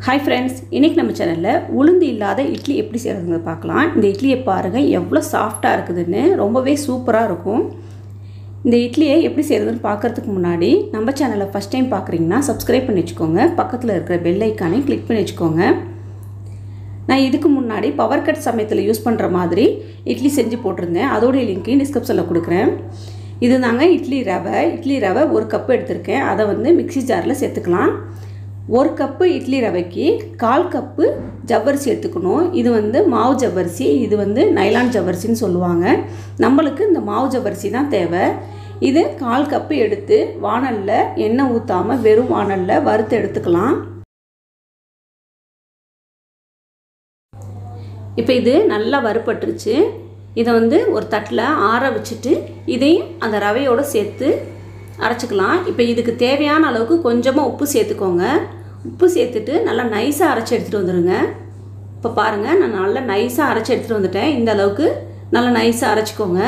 Hi friends, இன்னைக்கு நம்ம சேனல்ல உளுந்து இல்லாத இட்லி எப்படி செய்யறதுன்னு பார்க்கலாம். இந்த இட்லியை பாருங்க எவ்வளவு சாஃப்ட்டா இருக்குதுன்னு, ரொம்பவே சூப்பரா இருக்கும். இந்த இட்லியை எப்படி செய்யறதுன்னு பார்க்கிறதுக்கு முன்னாடி நம்ம சேனலை ஃபர்ஸ்ட் டைம் பார்க்கறீங்கன்னா Subscribe பண்ணி வெச்சுக்கோங்க. பக்கத்துல இருக்கிற பெல் ஐகானை கிளிக் பண்ணி வெச்சுக்கோங்க. நான் இதுக்கு முன்னாடி பவர் கட் சமயத்துல யூஸ் பண்ற மாதிரி இட்லி செஞ்சு போட்டுருந்தேன். அதோட லிங்க் டிஸ்கிரிப்ஷன்ல கொடுக்கிறேன். இதுதாங்க இட்லி ரவை 1 கப் எடுத்துர்க்கேன். அதை வந்து மிக்ஸி ஜார்ல சேர்த்துக்கலாம். 1 கப் இட்லி ரவைக்கு 1/4 கப் ஜவ்வரிசி எடுத்துக்கணும். இது வந்து மாவு ஜவ்வரிசி, இது வந்து நைலான் ஜவ்வரிசின்னு சொல்லுவாங்க. நம்மளுக்கு இந்த மாவு ஜவ்வரிசி தான் தேவை. இது 1/4 கப் எடுத்து வாணல்ல எண்ணெய் ஊத்தாம வெறும் வாணல்ல வறுத்து எடுத்துக்கலாம். இப்போ இது நல்லா வறுபட்டுருச்சு. இதை வந்து ஒரு தட்டில் ஆற வச்சுட்டு இதையும் அந்த ரவையோட சேர்த்து அரைச்சிக்கலாம். இப்போ இதுக்கு தேவையான அளவுக்கு கொஞ்சமாக உப்பு சேர்த்துக்கோங்க. உப்பு சேர்த்துட்டு நல்லா நைஸாக அரைச்சி எடுத்துகிட்டு வந்துடுங்க. இப்போ பாருங்கள், நான் நல்லா நைஸாக அரைச்சி எடுத்துகிட்டு வந்துட்டேன். இந்த அளவுக்கு நல்லா நைஸாக அரைச்சிக்கோங்க.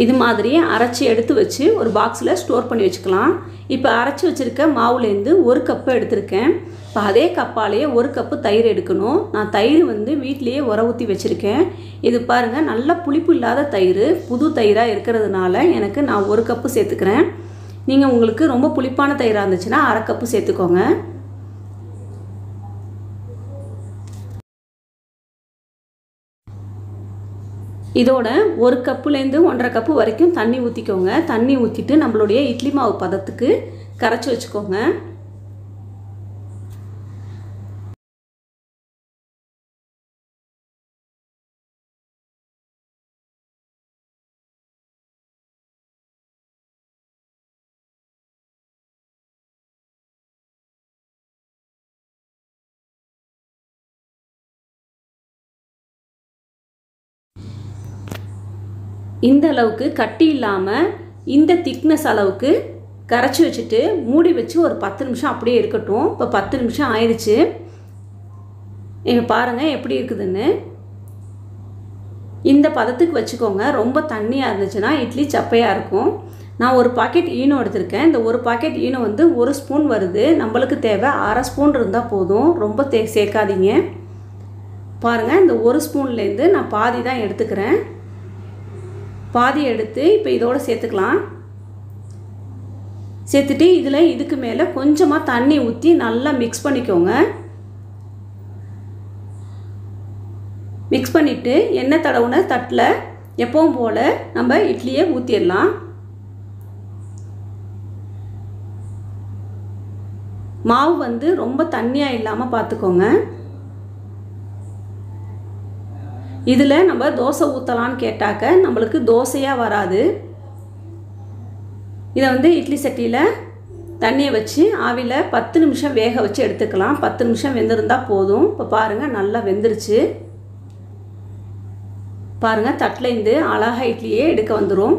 இது மாதிரி அரைச்சி எடுத்து வச்சு ஒரு பாக்ஸில் ஸ்டோர் பண்ணி வச்சுக்கலாம். இப்போ அரைச்சி வச்சுருக்க மாவுலேருந்து 1 கப்பு எடுத்திருக்கேன். இப்போ அதே கப்பாலேயே 1 கப்பு தயிர் எடுக்கணும். நான் தயிர் வந்து வீட்டிலேயே உர ஊற்றி வச்சுருக்கேன். இது பாருங்கள், நல்ல புளிப்பு இல்லாத தயிர், புது தயிராக இருக்கிறதுனால எனக்கு நான் 1 கப்பு சேர்த்துக்கிறேன். நீங்கள் உங்களுக்கு ரொம்ப புளிப்பான தயிராக இருந்துச்சுன்னா 1/2 கப்பு சேர்த்துக்கோங்க. இதோட 1 கப்புலேருந்து 1/2 கப்பு வரைக்கும் தண்ணி ஊற்றிக்கோங்க. தண்ணி ஊற்றிட்டு நம்மளுடைய இட்லி மாவு பதத்துக்கு கரைச்சி வச்சுக்கோங்க. இந்த அளவுக்கு கட்டி இல்லாமல் இந்த திக்னஸ் அளவுக்கு கரைச்சி வச்சுட்டு மூடி வச்சு ஒரு 10 நிமிஷம் அப்படியே இருக்கட்டும். இப்போ 10 நிமிஷம் ஆயிடுச்சு. இப்போ பாருங்கள் எப்படி இருக்குதுன்னு. இந்த பதத்துக்கு வச்சுக்கோங்க. ரொம்ப தண்ணியாக இருந்துச்சுன்னா இட்லி சப்பையாக இருக்கும். நான் ஒரு பாக்கெட் ஈனோ எடுத்திருக்கேன். இந்த ஒரு பாக்கெட் ஈனோ வந்து 1 ஸ்பூன் வருது. நம்மளுக்கு தேவை 1/2 ஸ்பூன் இருந்தால் போதும். ரொம்ப சேர்க்காதீங்க. பாருங்கள், இந்த 1 ஸ்பூன்லேருந்து நான் பாதி தான் எடுத்துக்கிறேன். பாதி எடுத்து இப்போ இதோட சேர்த்துக்கலாம். சேர்த்துட்டு இதில் இதுக்கு மேலே கொஞ்சமாக தண்ணி ஊற்றி நல்லா மிக்ஸ் பண்ணிக்கோங்க. மிக்ஸ் பண்ணிவிட்டு எண்ணெய் தடவுன தட்டில் எப்பவும் போல் நம்ம இட்லியை ஊற்றிடலாம். மாவு வந்து ரொம்ப தண்ணியாக இல்லாமல் பார்த்துக்கோங்க. இதில் நம்ம தோசை ஊற்றலான்னு கேட்டாக்க நம்மளுக்கு தோசையாக வராது. இதை வந்து இட்லி சட்டியில் தண்ணியை வச்சு ஆவியில் 10 நிமிஷம் வேக வச்சு எடுத்துக்கலாம். 10 நிமிஷம் வெந்திருந்தால் போதும். இப்போ பாருங்கள், நல்லா வெந்துருச்சு. பாருங்கள், தட்டில் இருந்து அழகாக இட்லியே எடுக்க வந்துடும்.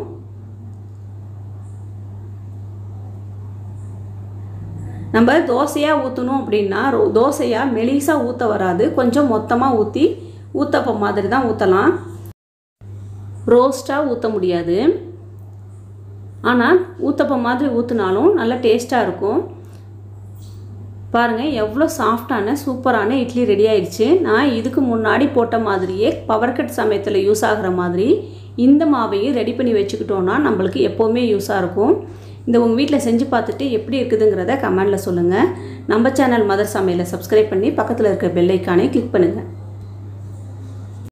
நம்ம தோசையாக ஊற்றணும் அப்படின்னா தோசையாக மெலிசாக ஊற்ற வராது. கொஞ்சம் மொத்தமாக ஊற்றி ஊத்தப்பம் மாதிரி தான் ஊற்றலாம். ரோஸ்ட்டாக ஊற்ற முடியாது. ஆனால் ஊத்தப்பம் மாதிரி ஊற்றினாலும் நல்லா டேஸ்ட்டாக இருக்கும். பாருங்கள், எவ்வளோ சாஃப்டான சூப்பரான இட்லி ரெடி ஆயிடுச்சு. நான் இதுக்கு முன்னாடி போட்ட மாதிரியே பவர் கட் சமயத்தில் யூஸ் ஆகிற மாதிரி இந்த மாவையும் ரெடி பண்ணி வச்சுக்கிட்டோன்னா நம்மளுக்கு எப்போவுமே யூஸாக இருக்கும். இந்த உங்கள் வீட்டில் செஞ்சு பார்த்துட்டு எப்படி இருக்குதுங்கிறத கமெண்டில் சொல்லுங்கள். நம்ம சேனல் மதர் சமையலை சப்ஸ்கிரைப் பண்ணி பக்கத்தில் இருக்கிற பெல் ஐக்கானை கிளிக் பண்ணுங்கள்.